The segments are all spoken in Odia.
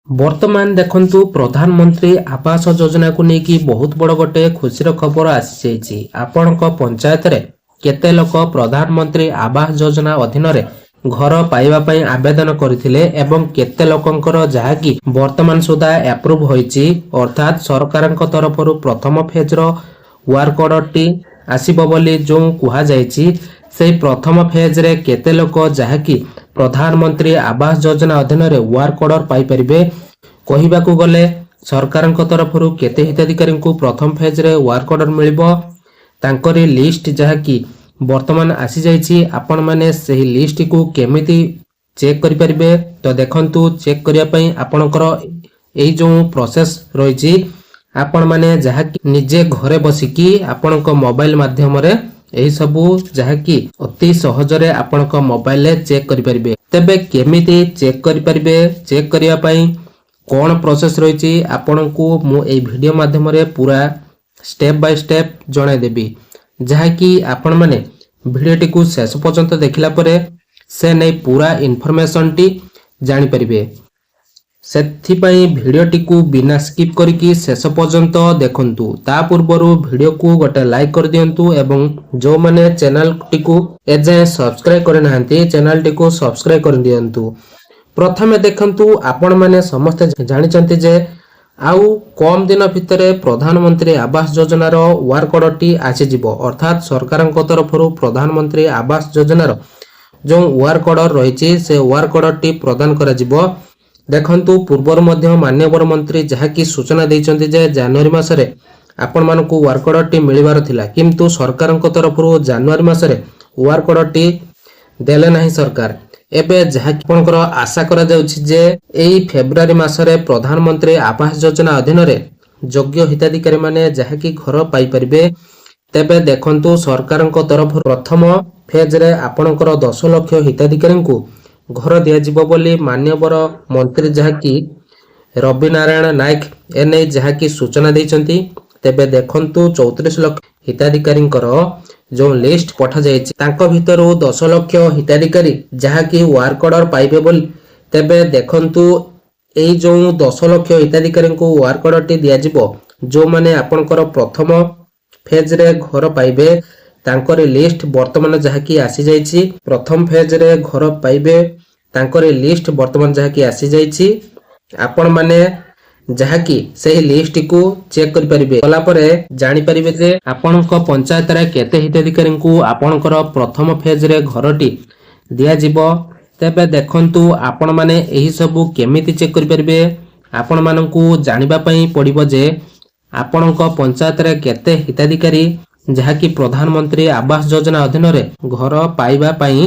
ବର୍ତ୍ତମାନ ଦେଖନ୍ତୁ ପ୍ରଧାନମନ୍ତ୍ରୀ ଆବାସ ଯୋଜନାକୁ ନେଇକି ବହୁତ ବଡ଼ ଗୋଟେ ଖୁସିର ଖବର ଆସିଯାଇଛି। ଆପଣଙ୍କ ପଞ୍ଚାୟତରେ କେତେ ଲୋକ ପ୍ରଧାନମନ୍ତ୍ରୀ ଆବାସ ଯୋଜନା ଅଧୀନରେ ଘର ପାଇବା ପାଇଁ ଆବେଦନ କରିଥିଲେ ଏବଂ କେତେ ଲୋକଙ୍କର ଯାହାକି ବର୍ତ୍ତମାନ ସୁଦ୍ଧା ଆପ୍ରୁଭ୍ ହୋଇଛି, ଅର୍ଥାତ୍ ସରକାରଙ୍କ ତରଫରୁ ପ୍ରଥମ ଫେଜ୍ର ୱାର୍କ ଅର୍ଡରଟି ଆସିବ ବୋଲି ଯେଉଁ କୁହାଯାଇଛି, ସେହି ପ୍ରଥମ ଫେଜ୍ରେ କେତେ ଲୋକ ଯାହାକି ପ୍ରଧାନମନ୍ତ୍ରୀ ଆବାସ ଯୋଜନା ଅଧୀନରେ ୱାର୍କ ଅର୍ଡର ପାଇପାରିବେ। କହିବାକୁ ଗଲେ ସରକାରଙ୍କ ତରଫରୁ କେତେ ହିତାଧିକାରୀଙ୍କୁ ପ୍ରଥମ ଫେଜ୍ରେ ୱାର୍କ ଅର୍ଡର ମିଳିବ, ତାଙ୍କରି ଲିଷ୍ଟ ଯାହାକି ବର୍ତ୍ତମାନ ଆସିଯାଇଛି। ଆପଣମାନେ ସେହି ଲିଷ୍ଟକୁ କେମିତି ଚେକ୍ କରିପାରିବେ? ତ ଦେଖନ୍ତୁ, ଚେକ୍ କରିବା ପାଇଁ ଆପଣଙ୍କର ଏଇ ଯେଉଁ ପ୍ରୋସେସ୍ ରହିଛି, ଆପଣମାନେ ଯାହାକି ନିଜେ ଘରେ ବସିକି ଆପଣଙ୍କ ମୋବାଇଲ ମାଧ୍ୟମରେ ଏହି ସବୁ ଯାହାକି ଅତି ସହଜରେ ଆପଣଙ୍କ ମୋବାଇଲରେ ଚେକ୍ କରିପାରିବେ। ତେବେ କେମିତି ଚେକ୍ କରିପାରିବେ? ଚେକ୍ କରିବା ପାଇଁ କ'ଣ ପ୍ରୋସେସ୍ ରହିଛି ଆପଣଙ୍କୁ ମୁଁ ଏହି ଭିଡ଼ିଓ ମାଧ୍ୟମରେ ପୁରା ଷ୍ଟେପ୍ ବାଇ ଷ୍ଟେପ୍ ଜଣାଇଦେବି, ଯାହାକି ଆପଣମାନେ ଭିଡ଼ିଓଟିକୁ ଶେଷ ପର୍ଯ୍ୟନ୍ତ ଦେଖିଲା ପରେ ସେ ନେଇ ପୁରା ଇନଫର୍ମେସନଟି ଜାଣିପାରିବେ। ସେଥିପାଇଁ ଭିଡ଼ିଓଟିକୁ ବିନା ସ୍କିପ୍ କରିକି ଶେଷ ପର୍ଯ୍ୟନ୍ତ ଦେଖନ୍ତୁ। ତା ପୂର୍ବରୁ ଭିଡ଼ିଓକୁ ଗୋଟେ ଲାଇକ୍ କରିଦିଅନ୍ତୁ ଏବଂ ଯେଉଁମାନେ ଚ୍ୟାନେଲଟିକୁ ଏଯାଏଁ ସବସ୍କ୍ରାଇବ୍ କରିନାହାନ୍ତି, ଚ୍ୟାନେଲଟିକୁ ସବସ୍କ୍ରାଇବ୍ କରିଦିଅନ୍ତୁ। ପ୍ରଥମେ ଦେଖନ୍ତୁ, ଆପଣମାନେ ସମସ୍ତେ ଜାଣିଛନ୍ତି ଯେ ଆଉ କମ୍ ଦିନ ଭିତରେ ପ୍ରଧାନମନ୍ତ୍ରୀ ଆବାସ ଯୋଜନାର ୱାର୍କ ଅର୍ଡରଟି ଆସିଯିବ, ଅର୍ଥାତ୍ ସରକାରଙ୍କ ତରଫରୁ ପ୍ରଧାନମନ୍ତ୍ରୀ ଆବାସ ଯୋଜନାର ଯେଉଁ ୱାର୍କ ଅର୍ଡର ରହିଛି ସେ ୱାର୍କ ଅର୍ଡରଟି ପ୍ରଦାନ କରାଯିବ। ଦେଖନ୍ତୁ, ପୂର୍ବରୁ ମଧ୍ୟ ମାନ୍ୟବର ମନ୍ତ୍ରୀ ଯାହାକି ସୂଚନା ଦେଇଛନ୍ତି ଯେ ଜାନୁଆରୀ ମାସରେ ଆପଣମାନଙ୍କୁ ୱାର୍କ ଅର୍ଡରଟି ମିଳିବାର ଥିଲା, କିନ୍ତୁ ସରକାରଙ୍କ ତରଫରୁ ଜାନୁଆରୀ ମାସରେ ୱାର୍କ ଅର୍ଡରଟି ଦେଲେ ନାହିଁ ସରକାର। ଏବେ ଯାହାକି ଆପଣଙ୍କର ଆଶା କରାଯାଉଛି ଯେ ଏହି ଫେବୃଆରୀ ମାସରେ ପ୍ରଧାନମନ୍ତ୍ରୀ ଆବାସ ଯୋଜନା ଅଧୀନରେ ଯୋଗ୍ୟ ହିତାଧିକାରୀମାନେ ଯାହାକି ଘର ପାଇପାରିବେ। ତେବେ ଦେଖନ୍ତୁ, ସରକାରଙ୍କ ତରଫରୁ ପ୍ରଥମ ଫେଜ୍ରେ ଆପଣଙ୍କର 10 ଲକ୍ଷ ହିତାଧିକାରୀଙ୍କୁ ଘର ଦିଆଯିବ ବୋଲି ମାନ୍ୟବର ମନ୍ତ୍ରୀ ଯାହାକି ରବି ନାରାୟଣ ନାୟକ ଏନେଇ ଯାହାକି ସୂଚନା ଦେଇଛନ୍ତି। ତେବେ ଦେଖନ୍ତୁ, 34 ଲକ୍ଷ ହିତାଧିକାରୀଙ୍କର ଯେଉଁ ଲିଷ୍ଟ ପଠାଯାଇଛି ତାଙ୍କ ଭିତରୁ 10 ଲକ୍ଷ ହିତାଧିକାରୀ ଯାହାକି ୱାର୍କ ଅର୍ଡର ପାଇବେ ବୋଲି। ତେବେ ଦେଖନ୍ତୁ, ଏଇ ଯେଉଁ 10 ଲକ୍ଷ ହିତାଧିକାରୀଙ୍କୁ ୱାର୍କ ଅର୍ଡରଟି ଦିଆଯିବ, ଯେଉଁମାନେ ଆପଣଙ୍କର ପ୍ରଥମ ଫେଜ୍ରେ ଘର ପାଇବେ, ତାଙ୍କରି ଲିଷ୍ଟ ବର୍ତ୍ତମାନ ଯାହାକି ଆସିଯାଇଛି। ପ୍ରଥମ ଫେଜ୍ରେ ଘର ପାଇବେ ତାଙ୍କରି ଲିଷ୍ଟ ବର୍ତ୍ତମାନ ଯାହାକି ଆସିଯାଇଛି। ଆପଣମାନେ ଯାହାକି ସେହି ଲିଷ୍ଟକୁ ଚେକ୍ କରିପାରିବେ, କଲା ପରେ ଜାଣିପାରିବେ ଯେ ଆପଣଙ୍କ ପଞ୍ଚାୟତରେ କେତେ ହିତାଧିକାରୀଙ୍କୁ ଆପଣଙ୍କର ପ୍ରଥମ ଫେଜ୍ରେ ଘରଟି ଦିଆଯିବ। ତେବେ ଦେଖନ୍ତୁ, ଆପଣମାନେ ଏହି ସବୁ କେମିତି ଚେକ୍ କରିପାରିବେ? ଆପଣମାନଙ୍କୁ ଜାଣିବା ପାଇଁ ପଡ଼ିବ ଯେ ଆପଣଙ୍କ ପଞ୍ଚାୟତରେ କେତେ ହିତାଧିକାରୀ ଯାହାକି ପ୍ରଧାନମନ୍ତ୍ରୀ ଆବାସ ଯୋଜନା ଅଧୀନରେ ଘର ପାଇବା ପାଇଁ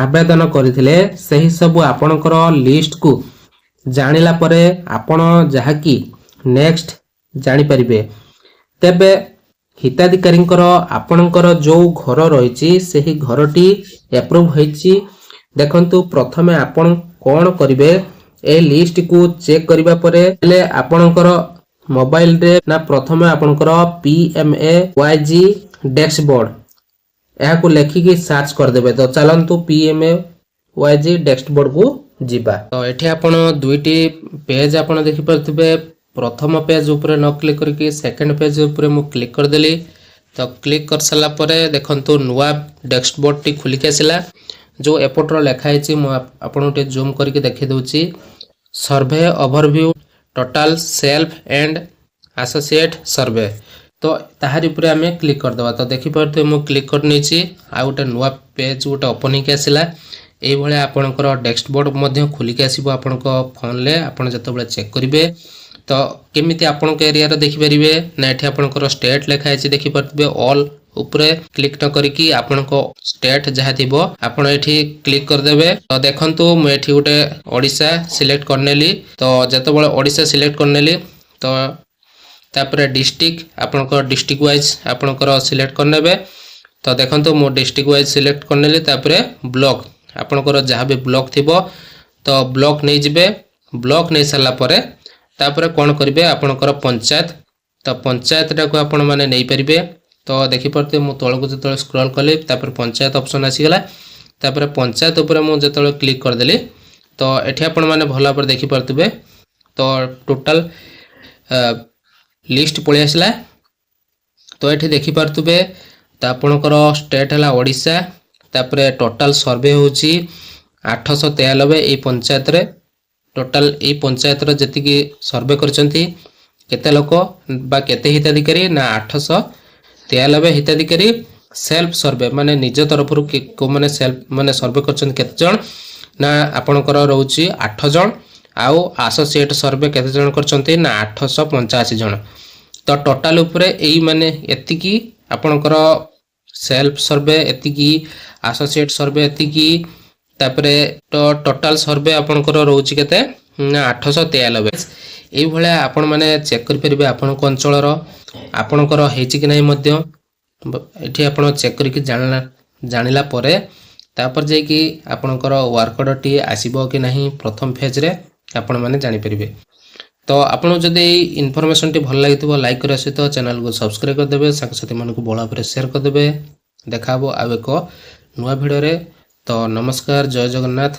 ଆବେଦନ କରିଥିଲେ। ସେହି ସବୁ ଆପଣଙ୍କର ଲିଷ୍ଟକୁ ଜାଣିଲା ପରେ ଆପଣ ଯାହାକି ନେକ୍ସଟ ଜାଣିପାରିବେ। ତେବେ ହିତାଧିକାରୀଙ୍କର ଆପଣଙ୍କର ଯେଉଁ ଘର ରହିଛି ସେହି ଘରଟି ଆପ୍ରୁଭ୍ ହୋଇଛି। ଦେଖନ୍ତୁ, ପ୍ରଥମେ ଆପଣ କ'ଣ କରିବେ? ଏ ଲିଷ୍ଟକୁ ଚେକ୍ କରିବା ପରେ ହେଲେ ଆପଣଙ୍କର ମୋବାଇଲରେ ନା ପ୍ରଥମେ ଆପଣଙ୍କର PMAYG ଡ୍ୟାଶବୋର୍ଡ ଏହାକୁ ଲେଖିକି ସର୍ଚ୍ଚ କରିଦେବେ। ତ ଚାଲନ୍ତୁ PMAYG ଡ୍ୟାଶବୋର୍ଡକୁ ଯିବା। ତ ଏଠି ଆପଣ ଦୁଇଟି ପେଜ୍ ଆପଣ ଦେଖିପାରୁଥିବେ। ପ୍ରଥମ ପେଜ୍ ଉପରେ ନ କ୍ଲିକ୍ କରିକି ସେକେଣ୍ଡ ପେଜ୍ ଉପରେ ମୁଁ କ୍ଲିକ୍ କରିଦେଲି। ତ କ୍ଲିକ୍ କରିସାରିଲା ପରେ ଦେଖନ୍ତୁ, ନୂଆ ଡ୍ୟାଶବୋର୍ଡଟି ଖୋଲିକି ଆସିଲା। ଯେଉଁ ଏପଟର ଲେଖା ହେଇଛି ମୁଁ ଆପଣଙ୍କୁ ଟିକେ ଜୁମ୍ କରିକି ଦେଖାଇ ଦେଉଛି। Survey overview total self and associate survey. ତ ତାହାରି ଉପରେ ଆମେ କ୍ଲିକ୍ କରିଦେବା। ତ ଦେଖିପାରୁଥିବେ ମୁଁ କ୍ଲିକ୍ କରିନେଇଛି। ଆଉ ଗୋଟେ ନୂଆ ପେଜ୍ ଗୋଟେ ଓପନ୍ ହେଇକି ଆସିଲା। এইভাবে আপনার ডেস্কবোর্ড মধ্যে খুলিকি আসব আপনার ফোনে আপনার যেতবে চেক করবে। তো কেমিতি আপনার এরিয়ার দেখিপারে না এটি আপনার স্টেট লেখা আছে দেখিপারে অল উপরে ক্লিক ন করিকি আপনার স্টেট যা থিব আপন এটি ক্লিক করদেবে। তো দেখন্তু মু এটি গোটে ওড়িশা সিলেক্ট করনেলি। তো যেতবে ওড়িশা সিলেক্ট করনেলি তো তাপরে ডিস্ट्रिक्ट আপনার ডিস্ट्रिक्ट वाइज আপনার सिलेक्ट करने। तो देखो मो डिस्ट्रिक्ट वाइज सिलेक्ट करनेली। तापरे ब्लॉक आपणकर जहाँ भी ब्लॉक थी तो ब्लॉक नहीं जिबे। ब्लॉक नहीं सारा पर तापर कौन करेंगे आपणकर पंचायत। तो पंचायत टाक आपण मैंने नहीं पारे। तो देखिपे मुझे तौक जो स्क्रॉल कली तापर पंचायत ऑप्शन आसीगला। तापर पंचायत उपर मुझे क्लिक करदेली तो ये आपण मैंने भल भाव देखिपे। तो तो टोटल लिस्ट पलि आसला। तो ये देखिपे तो आपणकर स्टेट है ओडिशा, तापर टोटल सर्वे होची 893 ये पंचायत रे। टोटल ये पंचायत जी सर्वे करछंती केते लोक बा केते हिताधिकारी ना 893 हिताधिकारी। सेल्फ सर्वे माने निज तरफ को माने सेल्फ माने सर्वे करछंती केते जण ना आपणकर रहउची 8 जण, आउ एसोसिएट सर्वे केते जण करछंती ना 885 जण। तो टोटल उपरे एई माने एतिकी आपणकर सेल्फ सर्वे एतिकी, एसोसिएट सर्वे एतिकी, तापरे तो टोटल सर्वे आपणकर रहउची केते ना 893। एई भले आपण माने चेक करि परिबे आपण को अंचल रो आपणकर हेची कि नै मध्य एठी आपण चेक करिक जानिला परे तापर जे कि आपणकर वर्क ऑर्डर टी आसीबो कि नहीं प्रथम फेज रे आपण माने जानि परिबे। तो आपण जदि इनफॉरमेशन टी भल लागितबो लाइक करे सहित चैनल को सब्सक्राइब कर देबे, साथ साथी मन को बळा पर शेयर कर देबे। देखाबो आ एको नुवा वीडियो रे। तो नमस्कार, जय जगन्नाथ।